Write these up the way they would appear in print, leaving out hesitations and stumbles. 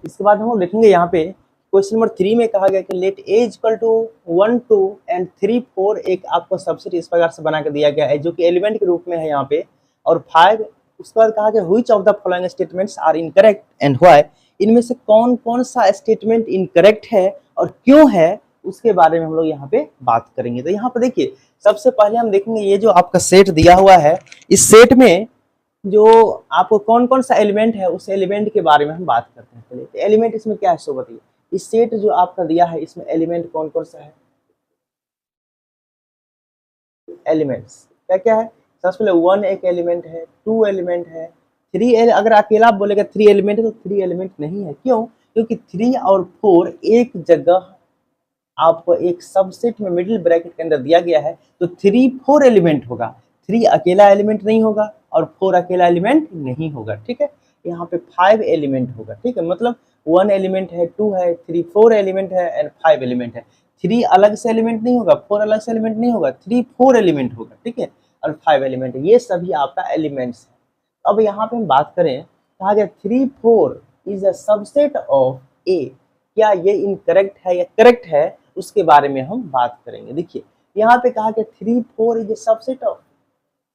इसके बाद हम लोग देखेंगे यहाँ पे क्वेश्चन नंबर 3 में कहा गया कि let A equal to 1 2 and 3 4 एक आपको सबसेट इस प्रकार से बना के दिया गया है जो कि एलिमेंट के रूप में है यहाँ पे, और 5 उसके बाद कहा गया which of the following statements are incorrect and why, इनमें से कौन कौन सा स्टेटमेंट इनकरेक्ट है और क्यों है उसके बारे में हम लोग यहाँ पे बात करेंगे। तो यहाँ पे देखिए सबसे पहले हम देखेंगे ये जो आपका सेट दिया हुआ है, इस सेट में जो आपको कौन कौन सा एलिमेंट है उस एलिमेंट के बारे में हम बात करते हैं। पहले तो एलिमेंट इसमें क्या है सो बताइए, इस सेट जो आपका दिया है इसमें एलिमेंट कौन कौन सा है, एलिमेंट्स क्या क्या है। सबसे पहले 1 एक एलिमेंट है, 2 एलिमेंट है, 3 अगर अकेला आप बोलेगा 3 एलिमेंट है तो 3 एलिमेंट नहीं है। क्यों? क्योंकि 3 और 4 एक जगह आपको एक सबसेट में मिडिल ब्रैकेट के अंदर दिया गया है, तो 3 4 एलिमेंट होगा, 3 अकेला एलिमेंट नहीं होगा और 4 अकेला एलिमेंट नहीं होगा। ठीक है, यहाँ पे 5 एलिमेंट होगा। ठीक है, मतलब 1 एलिमेंट है, 2 है, 3 4 एलिमेंट है एंड 5 एलिमेंट है। 3 अलग से एलिमेंट नहीं होगा, 4 अलग से एलिमेंट नहीं होगा, 3 4 एलिमेंट होगा। ठीक है, और 5 एलिमेंट है, ये सभी आपका एलिमेंट्स है। अब यहाँ पे हम बात करें, कहा गया 3 4 इज अ सबसेट ऑफ ए, क्या ये इनकरेक्ट है या करेक्ट है उसके बारे में हम बात करेंगे। देखिए यहाँ पे कहा कि 3 4 इज ए सबसेट ऑफ,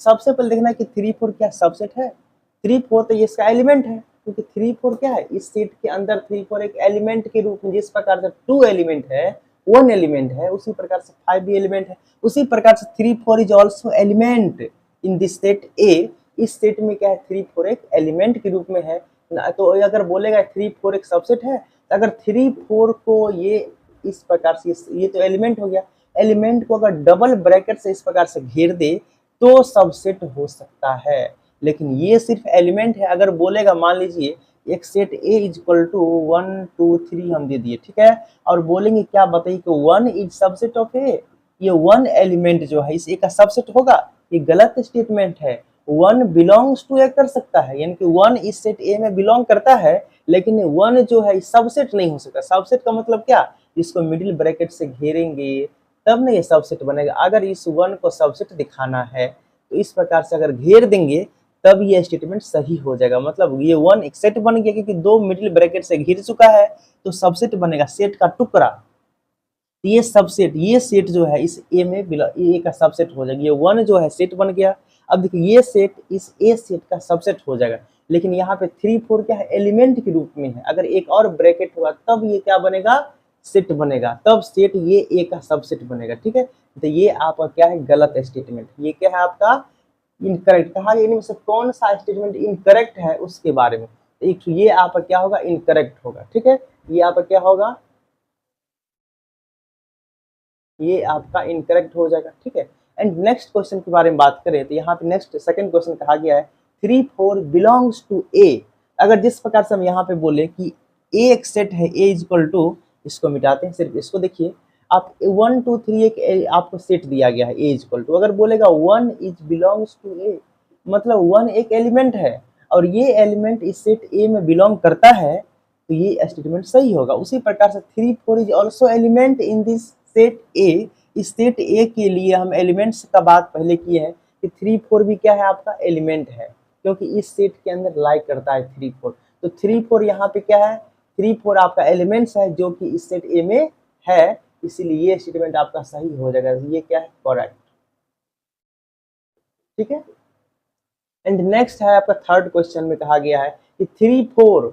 सबसे पहले देखना है कि 3 4 क्या सबसेट है। 3 4 तो ये इसका एलिमेंट है, क्योंकि 3 4 क्या है, इस सेट के अंदर 3 4 एक एलिमेंट के रूप में, जिस प्रकार से 2 एलिमेंट है, 1 एलिमेंट है, उसी प्रकार से 5 भी एलिमेंट है, उसी प्रकार से 3 4 is also element in this set ए। इस सेट में क्या है, 3 4 एक एलिमेंट के रूप में है ना। तो अगर बोलेगा 3 4 एक सबसेट है, तो अगर 3 4 को ये इस प्रकार से, ये तो एलिमेंट हो गया, एलिमेंट को अगर डबल ब्रैकेट से इस प्रकार से घेर दे तो सबसेट हो सकता है। लेकिन ये सिर्फ एलिमेंट है। अगर बोलेगा मान लीजिए एक सेट ए इक्वल टू 1 2 3 हम दे दिए, ठीक है, और बोलेंगे क्या बताइए कि 1 इज सबसेट ऑफ ए, ये 1 एलिमेंट जो है इस ए का सबसेट होगा, ये गलत स्टेटमेंट है। 1 बिलोंग्स टू ए कर सकता है, यानी कि 1 इस सेट ए में बिलोंग करता है, लेकिन 1 जो है सबसेट नहीं हो सकता। सबसेट का मतलब क्या, इसको मिडिल ब्रैकेट से घेरेंगे तब ना ये सबसेट बनेगा। अगर इस 1 को सबसेट दिखाना है तो इस प्रकार से अगर घेर देंगे तब ये स्टेटमेंट सही हो जाएगा। मतलब ये 1 एक सेट बन गया, क्योंकि 2 मिडिल ब्रैकेट से घिर चुका है तो सबसेट बनेगा, सेट का टुकड़ा। ये सबसेट, ये सेट जो है इस ए में ए का सबसेट हो जाएगा। ये 1 जो है सेट बन गया। अब देखिए ये सेट इस ए सेट का सबसेट हो जाएगा, लेकिन यहाँ पे 3 4 क्या है, एलिमेंट के रूप में है। अगर एक और ब्रैकेट होगा तब ये क्या बनेगा, सेट बनेगा, तब सेट ये ए का सबसेट बनेगा। ठीक है, तो ये आपका क्या है, गलत स्टेटमेंट। ये क्या है आपका इनकरेक्ट। कहा गया इनमें से कौन सा स्टेटमेंट इनकरेक्ट है उसके बारे में, एक ये आपका क्या होगा, इनकरेक्ट होगा। ठीक है, ये आपका क्या होगा, ये आपका इनकरेक्ट हो जाएगा। ठीक है, एंड नेक्स्ट क्वेश्चन के बारे में बात करें तो यहाँ पे नेक्स्ट सेकंड क्वेश्चन कहा गया है 3 4 बिलोंग्स टू ए। अगर जिस प्रकार से हम यहाँ पे बोले कि ए एक सेट है, ए इक्वल टू, इसको मिटाते हैं, सिर्फ इसको देखिए, आप 1 2 3 एक आपको सेट दिया गया है ए इक्वल टू, अगर बोलेगा 1 इज बिलोंग्स टू ए, मतलब 1 एक एलिमेंट है और ये एलिमेंट इस सेट ए में बिलोंग करता है, तो ये स्टेटमेंट सही होगा। उसी प्रकार से 3 4 is also element in this set ए। इस सेट ए के लिए हम एलिमेंट्स का बात पहले किए हैं कि 3 4 भी क्या है, आपका एलिमेंट है, क्योंकि इस सेट के अंदर लाइक करता है 3 4। तो 3 4 यहाँ पे क्या है, 3 4 आपका एलिमेंट्स है जो कि इस सेट ए में है, इसीलिए ये स्टेटमेंट आपका सही हो जाएगा। ये क्या है, करेक्ट। ठीक है, एंड नेक्स्ट है आपका थर्ड क्वेश्चन में कहा गया है कि 3 4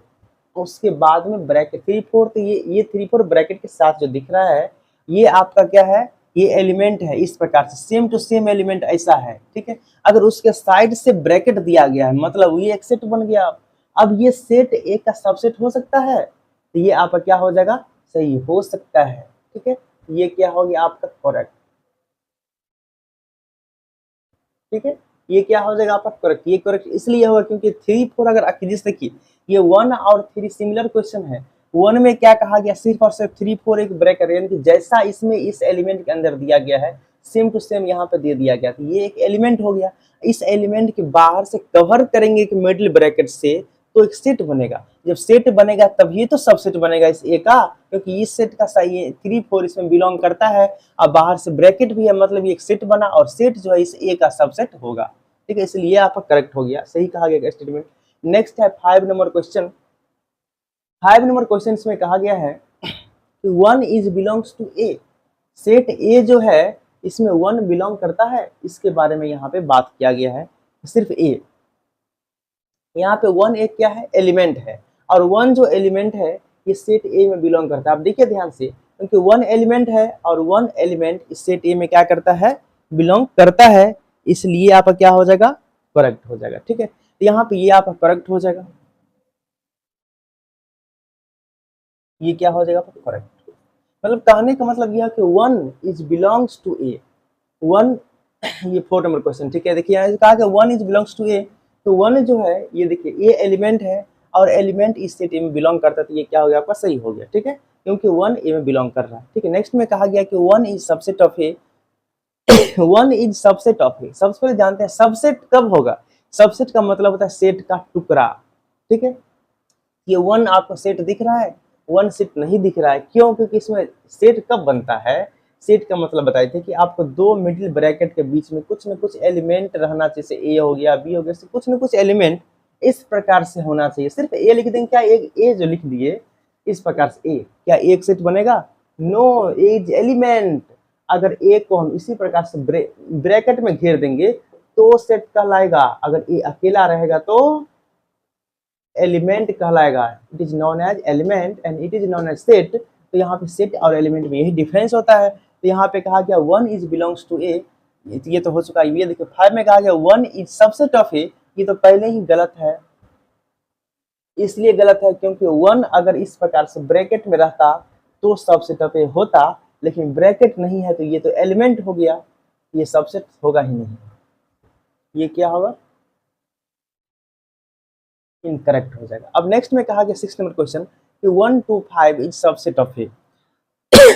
उसके बाद में ब्रैकेट 3 4, तो ये 3 4 ब्रैकेट के साथ जो दिख रहा है ये आपका क्या है, ये एलिमेंट है। इस प्रकार से सेम टू सेम एलिमेंट ऐसा है। ठीक है, अगर उसके साइड से ब्रैकेट दिया गया है मतलब ये एक सेट बन गया। अब ये सेट ए का सबसेट हो सकता है, तो ये आपका क्या हो जाएगा, सही हो सकता है। ठीक है, ये क्या हो गया आपका करेक्ट। ठीक है, ये क्या हो जाएगा आपका करेक्ट। ये करेक्ट इसलिए होगा क्योंकि 3 4 अगर जिस देखिए ये 1 और 3 सिमिलर क्वेश्चन है। 1 में क्या कहा गया, सिर्फ और सिर्फ 3 4 एक ब्रैकेट, यानी कि जैसा इसमें इस एलिमेंट के अंदर दिया गया है सेम टू सेम यहाँ पे दे दिया गया, तो ये एक एलिमेंट हो गया। इस एलिमेंट के बाहर से कवर करेंगे एक मिडिल ब्रैकेट से तो एक सेट बनेगा। जब सेट बनेगा तब ये तो सबसेट बनेगा इस ए का, क्योंकि इस सेट का सही 3 4 इसमें बिलोंग करता है। अब बाहर से ब्रैकेट भी है, मतलब ये एक सेट बना और सेट जो है इस ए का सबसेट होगा। ठीक है, इसलिए आपका करेक्ट हो गया, सही कहा गया स्टेटमेंट। नेक्स्ट है 5 नंबर क्वेश्चन। 5 नंबर क्वेश्चन में कहा गया है कि 1 is belongs to A, set A जो है इसमें 1 बिलोंग करता है, इसके बारे में यहाँ पे बात किया गया है। सिर्फ ए, यहाँ पे 1 एक क्या है, एलिमेंट है, और 1 जो एलिमेंट है ये सेट ए में बिलोंग करता है। आप देखिए ध्यान से, क्योंकि 1 एलिमेंट है और 1 एलिमेंट इस सेट ए में क्या करता है, बिलोंग करता है, इसलिए आपका क्या हो जाएगा, करेक्ट हो जाएगा। ठीक है, तो यहाँ पे ये आपका करेक्ट हो जाएगा, ये क्या हो जाएगा, करेक्ट। मतलब कहने का मतलब यह कि 1 इज बिलोंग्स टू ए, 1 ये 4 नंबर क्वेश्चन। ठीक है, देखिए यहाँ कहा कि 1 इज बिलोंग्स टू ए, तो 1 जो है ये देखिए ए एलिमेंट है और एलिमेंट इस सेट ए में बिलोंग करता है, तो ये क्या हो गया आपका, सही हो गया। ठीक है, क्योंकि 1 ए में बिलोंग कर रहा है। ठीक है, नेक्स्ट में कहा गया कि 1 is subset of A, 1 is subset of A. सबसे पहले जानते हैं सबसेट कब होगा, सबसेट का मतलब होता है सेट का टुकड़ा। ठीक है, ये 1 आपको सेट दिख रहा है, 1 सेट नहीं दिख रहा है, क्यों, क्योंकि इसमें सेट कब बनता है, सेट का मतलब बताए थे कि आपको 2 मिडिल ब्रैकेट के बीच में कुछ न कुछ एलिमेंट रहना चाहिए, जैसे ए हो गया, बी हो गया, कुछ न कुछ एलिमेंट इस प्रकार से होना चाहिए। सिर्फ ए लिख देंगे क्या, एक ए जो लिख दिए इस प्रकार से, ए क्या एक सेट बनेगा, नो, एज एलिमेंट। अगर ए को हम इसी प्रकार से ब्रैकेट में घेर देंगे तो सेट कहलाएगा, अगर ए अकेला रहेगा तो एलिमेंट कहलाएगा। It is known as element and it is known as set. तो यहाँ पे सेट और एलिमेंट में यही डिफरेंस होता है। तो यहाँ पे कहा गया 1 इज बिलोंग्स टू ए, ये तो हो चुका है। ये देखिए 5 में कहा गया 1 इज सबसेट ऑफ ए, ये तो पहले ही गलत है। इसलिए गलत है क्योंकि 1 अगर इस प्रकार से ब्रैकेट में रहता तो सबसेट ऑफ ए होता, लेकिन ब्रैकेट नहीं है तो ये तो एलिमेंट हो गया, ये सबसेट होगा ही नहीं, ये क्या होगा, इनकरेक्ट हो जाएगा। अब नेक्स्ट में कहा गया 6 नंबर क्वेश्चन कि 1 to 5 इज सबसेट ऑफ ए।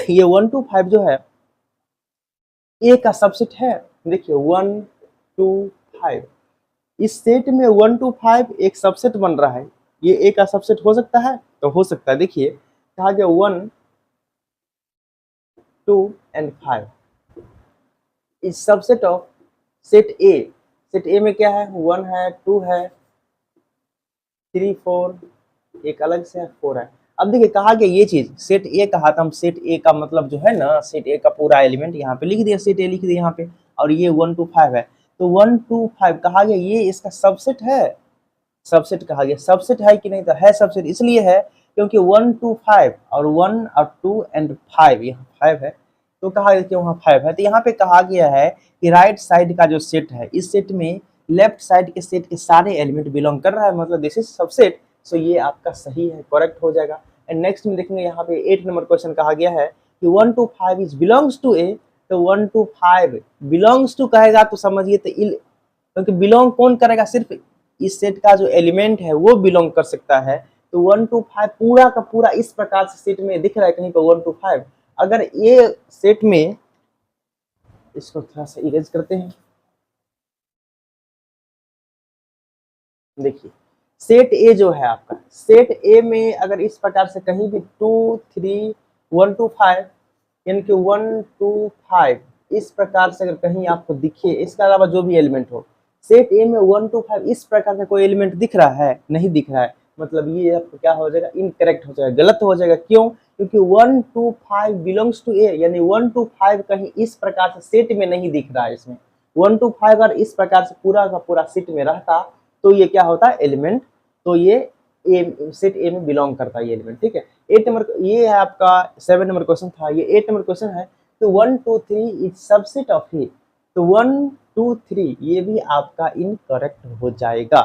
ये 1 to 5 जो है ए का सबसेट है। देखिए 1 to 5 इस सेट में 1 to 5 एक सबसेट बन रहा है, ये ए का सबसेट हो सकता है, तो हो सकता है। देखिए कहा गया 1 2 and 5 is subset of set A. Set ए में क्या है, 1 है, 2 है, 3 4, एक अलग से 4 है। अब देखिए कहा गया ये चीज सेट ए कहा था हम, सेट ए का मतलब जो है ना, सेट ए का पूरा एलिमेंट यहाँ पे लिख दिया, सेट ए लिख दिया यहाँ पे, और ये 1 to 5 है, तो 1 to 5 कहा गया ये इसका सबसेट है, सबसेट कहा गया। सबसेट है कि नहीं, तो है सबसेट, इसलिए है क्योंकि 1 to 5 और 1 और 2 and 5, यहाँ 5 है तो कहा गया कि वहाँ 5 है। तो यहाँ पे कहा गया है कि राइट साइड का जो सेट है, इस सेट में लेफ्ट साइड के सेट के सारे एलिमेंट बिलोंग कर रहा है, मतलब दिस इज सबसेट। सो ये आपका सही है, करेक्ट हो जाएगा। एंड नेक्स्ट में देखेंगे यहाँ पे 8 नंबर क्वेश्चन कहा गया है कि 1 to 5 इज बिलोंग्स टू ए, तो 1 to 5 बिलोंग्स टू कहेगा तो समझिए तो क्योंकि बिलोंग कौन करेगा, सिर्फ इस सेट का जो एलिमेंट है वो बिलोंग कर सकता है। तो 1 to 5 पूरा का पूरा इस प्रकार से सेट में दिख रहा है कहीं पर 1 to 5। अगर ये सेट में, इसको थोड़ा सा इरेज करते हैं, देखिए सेट ए जो है आपका, सेट ए में अगर इस प्रकार से कहीं भी 2 3 1 to 5 यानी कि 1 to 5 इस प्रकार से अगर कहीं आपको दिखे, इसके अलावा जो भी एलिमेंट हो, सेट ए में 1 to 5 इस प्रकार का कोई एलिमेंट दिख रहा है, नहीं दिख रहा है, मतलब ये आपको क्या हो जाएगा, इनकरेक्ट हो जाएगा, गलत हो जाएगा। क्यों, क्योंकि 1 to 5 बिलोंग्स टू ए, यानी 1 to 5 कहीं इस प्रकार से सेट में नहीं दिख रहा है। इसमें 1 to 5 अगर इस प्रकार से पूरा का पूरा सेट में रहता तो ये क्या होता है, एलिमेंट, तो ये ए सेट ए में बिलोंग करता है ये एलिमेंट। ठीक है, 8 नंबर ये है आपका 7 नंबर क्वेश्चन था, ये 8 नंबर क्वेश्चन है। तो 1 2 3 इज सबसेट ऑफ ए, तो 1 2 3 ये भी आपका इनकरेक्ट हो जाएगा।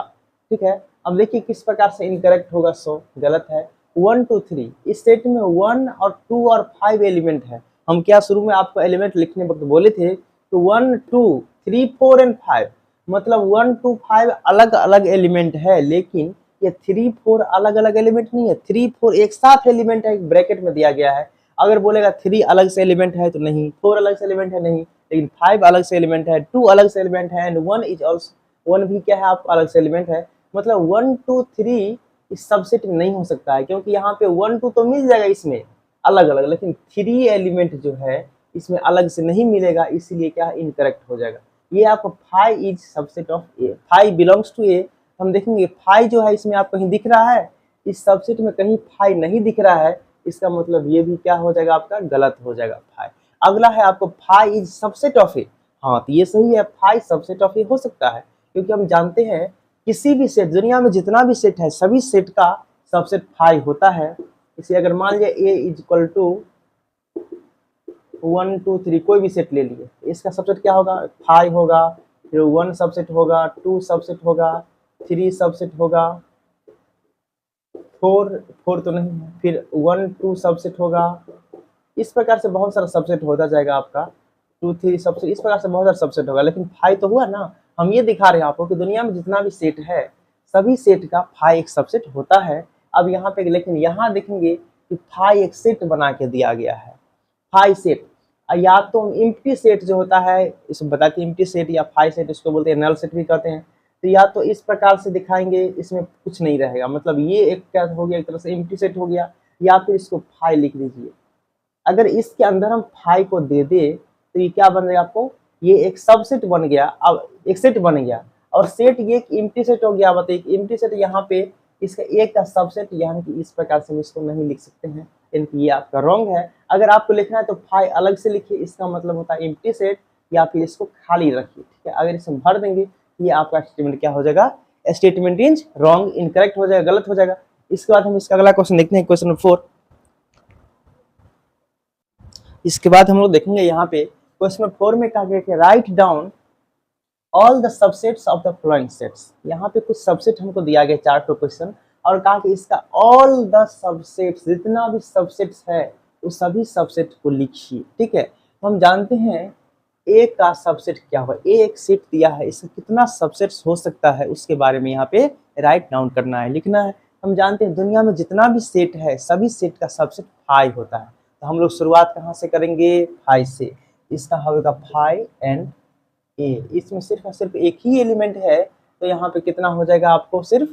ठीक है, अब देखिए किस प्रकार से इनकरेक्ट होगा, सो गलत है। 1 2 3 इस सेट में 1 और 2 और 5 एलिमेंट है। हम क्या शुरू में आपको एलिमेंट लिखने वक्त बोले थे, तो 1 2 3 4 एंड 5, मतलब 1 to 5 अलग अलग एलिमेंट है, लेकिन ये 3 4 अलग अलग एलिमेंट नहीं है। 3 4 एक साथ एलिमेंट है, ब्रैकेट में दिया गया है। अगर बोलेगा 3 अलग से एलिमेंट है तो नहीं, 4 अलग से एलिमेंट है नहीं, लेकिन 5 अलग से एलिमेंट है, 2 अलग से एलिमेंट है, एंड 1 इज ऑल्सो, 1 भी क्या है आपको अलग से एलिमेंट है। मतलब 1 2 3 इस सबसेट में नहीं हो सकता है, क्योंकि यहाँ पे 1 2 तो मिल जाएगा इसमें अलग अलग, लेकिन 3 एलिमेंट जो है इसमें अलग से नहीं मिलेगा, इसीलिए क्या है, इनकरेक्ट हो जाएगा। ये आपको 5 is subset of A, 5 belongs to A. हम देखेंगे 5 जो है इसमें आपको कहीं दिख रहा है, इस सबसेट में कहीं फाई नहीं दिख रहा है, इसका मतलब ये भी क्या हो जाएगा आपका, गलत हो जाएगा फाई। अगला है आपको फाई इज सबसेट ऑफ ए। हाँ तो ये सही है, फाई सबसेट ऑफ ए हो सकता है, क्योंकि हम जानते हैं किसी भी सेट, दुनिया में जितना भी सेट है सभी सेट का सबसेट फाई होता है। इसे अगर मान लिया ए इज इक्वल टू 1 2 3 कोई भी सेट ले लिए, इसका सबसेट क्या होगा, फाई होगा, फिर 1 सबसेट होगा, 2 सबसेट होगा, 3 सबसेट होगा, 4 तो नहीं है, फिर 1 2 सबसेट होगा। इस प्रकार से बहुत सारा सबसेट होता जाएगा आपका, 2 3 सबसेट, इस प्रकार से बहुत सारा सबसेट होगा। लेकिन फाई तो हुआ ना, हम ये दिखा रहे हैं आपको कि दुनिया में जितना भी सेट है सभी सेट का फाई एक सबसेट होता है। अब यहाँ पे लेकिन यहाँ देखेंगे कि फाई एक सेट बना के दिया गया है, फाई सेट। या तो एम्प्टी सेट जो होता है, इसको बताते हैं एम्प्टी सेट या फाई सेट, इसको बोलते हैं नल सेट भी कहते हैं। तो या तो इस प्रकार से दिखाएंगे, इसमें कुछ नहीं रहेगा, मतलब ये एक क्या हो गया, एक तरह से एम्प्टी सेट हो गया, या फिर इसको फाई लिख दीजिए। अगर इसके अंदर हम फाई को दे दे तो ये क्या बन गया आपको, ये एक सबसेट बन गया, अब एक सेट बन गया। और सेट ये एक एम्प्टी सेट हो गया, बताइए एम्प्टी सेट यहाँ पे इसका एक का सबसेट, यानी कि इस प्रकार से हम इसको नहीं लिख सकते हैं, यानी कि ये आपका रॉन्ग है। अगर आपको लिखना है तो फाई अलग से लिखिए, इसका मतलब होता है एम्प्टी सेट, या फिर इसको खाली रखिए, ठीक है। अगर इसमें भर देंगे ये आपका स्टेटमेंट क्या हो जाएगा, स्टेटमेंट इज रॉन्ग, इनकरेक्ट हो जाएगा, गलत हो जाएगा। इसके बाद हम इसका अगला क्वेश्चन देखते हैं, क्वेश्चन नंबर 4। इसके बाद हम लोग देखेंगे यहाँ पे क्वेश्चन नंबर 4 में कहा गया कि write down all the subsets of the following sets. यहाँ पे कुछ सबसेट हमको दिया गया 4 क्वेश्चन, और कहा कि इसका ऑल द सबसेट्स, जितना भी सबसेट्स है उस सभी सबसेट को लिखिए, ठीक है। हम जानते हैं ए का सबसेट क्या होगा, ए एक सेट दिया है, इसका कितना सबसेट्स हो सकता है उसके बारे में यहाँ पे राइट डाउन करना है, लिखना है। हम जानते हैं दुनिया में जितना भी सेट है सभी सेट का सबसेट फाई होता है। तो हम लोग शुरुआत कहाँ से करेंगे, फाई से। इसका होगा फाई एंड ए, इसमें सिर्फ और सिर्फ एक ही एलिमेंट है, तो यहाँ पे कितना हो जाएगा आपको, सिर्फ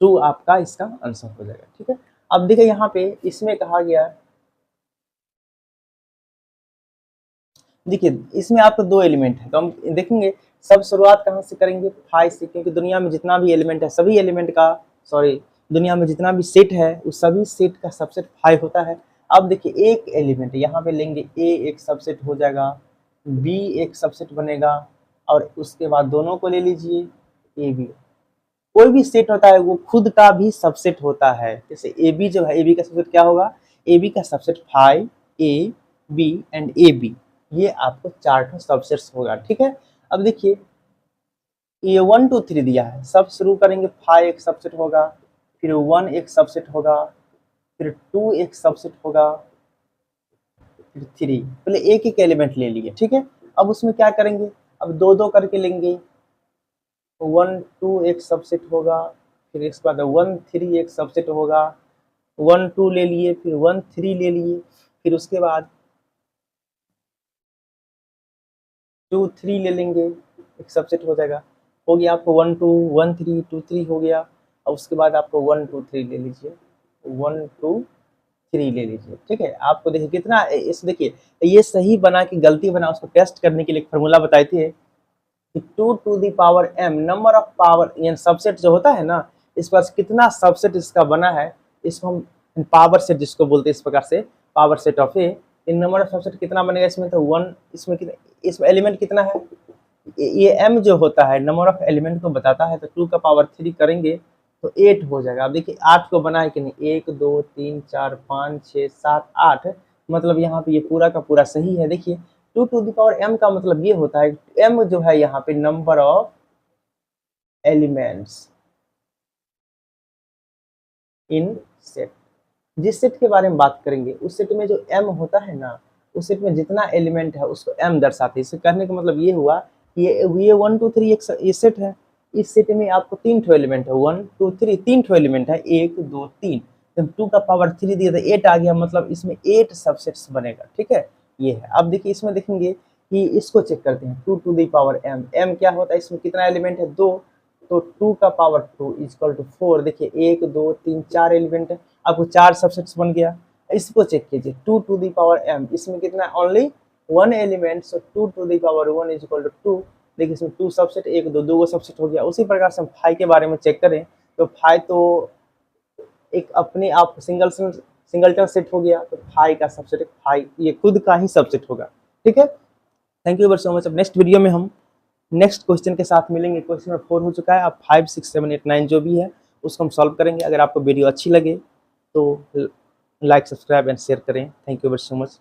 2 आपका इसका आंसर हो जाएगा, ठीक है। अब देखिए यहाँ पे इसमें कहा गया, देखिए इसमें आपको 2 एलिमेंट है, तो हम देखेंगे सब शुरुआत कहाँ से करेंगे, फाई से, क्योंकि दुनिया में जितना भी एलिमेंट है सभी एलिमेंट का, सॉरी दुनिया में जितना भी सेट है उस सभी सेट का सबसेट फाई होता है। अब देखिए एक एलिमेंट यहाँ पे लेंगे, ए एक सबसेट हो जाएगा, बी एक सबसेट बनेगा, और उसके बाद दोनों को ले लीजिए, ए बी। कोई भी सेट होता है वो खुद का भी सबसेट होता है, जैसे ए बी जो है, ए बी का सबसेट क्या होगा, ए बी का subset phi A B and A B, ये आपको 4 सबसेट्स होगा, ठीक है। अब देखिए ये 1 2 3 दिया है, सब शुरू करेंगे, फाई एक सबसेट होगा, फिर 1 एक सबसेट होगा, फिर 2 एक सबसेट होगा, फिर 3, पहले एक एक एलिमेंट ले लिए, ठीक है। अब उसमें क्या करेंगे, अब 2 2 करके लेंगे, 1 2 एक सबसेट होगा, फिर इसके बाद 1 3 एक सबसेट होगा, 1 2 ले लिए, फिर 1 3 ले लिए, फिर उसके बाद 2 3 ले लेंगे, एक सबसेट हो जाएगा, हो गया आपको 1 2 1 3 2 3 हो गया। और उसके बाद आपको 1 2 3 ले लीजिए, 1 2 3 ले लीजिए, ठीक है। आपको देखिए कितना, इस देखिए ये सही बना कि गलती बना, उसको टेस्ट करने के लिए एक फॉर्मूला बताए थे, 2 to the power m number of power, यानी सबसेट जो होता है ना, इस पर कितना सबसेट इसका बना है, इसको हम पावर सेट जिसको बोलते हैं, इस प्रकार से power set of A, in number of subset कितना बनेगा, इसमें तो 1, इसमें कितना, इसमें एलिमेंट कितना है, ये m जो होता है नंबर ऑफ एलिमेंट को बताता है, तो 2 का पावर 3 करेंगे तो 8 हो जाएगा। अब देखिए 8 को बनाए कि नहीं, 1 2 3 4 5 6 7 8, मतलब यहाँ पे ये पूरा का पूरा सही है। देखिए 2 टू द पावर m का मतलब ये होता है, m जो है यहाँ पे number of elements in set. जिस सेट के बारे में बात करेंगे उस सेट में जो m होता है ना, उस सेट में जितना एलिमेंट है उसको m दर्शाते हैं। इसे कहने का मतलब ये हुआ कि ये 1 2 3 एक ये सेट है, इस सेट में आपको 3 ठो एलिमेंट है, 1 2 3 3 ठो एलिमेंट है, 1 2 3, जब 2 का पावर 3 दिया तो 8 आ गया, मतलब इसमें 8 सबसेट्स बनेगा, ठीक है। ये है। अब देखिए इसमें देखेंगे कि इसको चेक करते हैं, 2 to the power m, m क्या होता है, इसमें कितना एलिमेंट है, 2, तो 2 का पावर 2 इक्वल टू 4। देखिए 1 2 3 4 एलिमेंट है, आपको 4 सबसेट्स बन गया। इसको चेक कीजिए, 2 टू दी पावर m, इसमें कितना, only 1 element, so 2 to the power 1 is equal to 2। देखिए इसमें 2 सबसेट, 1 2 2 सबसेट हो गया। उसी प्रकार से हम फाई के बारे में चेक करें तो फाई तो एक अपने आप सिंगलटन सेट हो गया, तो फाई का सबसेट फाई ये खुद का ही सबसेट होगा। ठीक है, thank you very so much. अब नेक्स्ट वीडियो में हम नेक्स्ट क्वेश्चन के साथ मिलेंगे। क्वेश्चन नंबर 4 हो चुका है, अब 5, 6, 7, 8, 9 जो भी है उसको हम सॉल्व करेंगे। अगर आपको वीडियो अच्छी लगे तो लाइक, सब्सक्राइब एंड शेयर करें। Thank you very so much.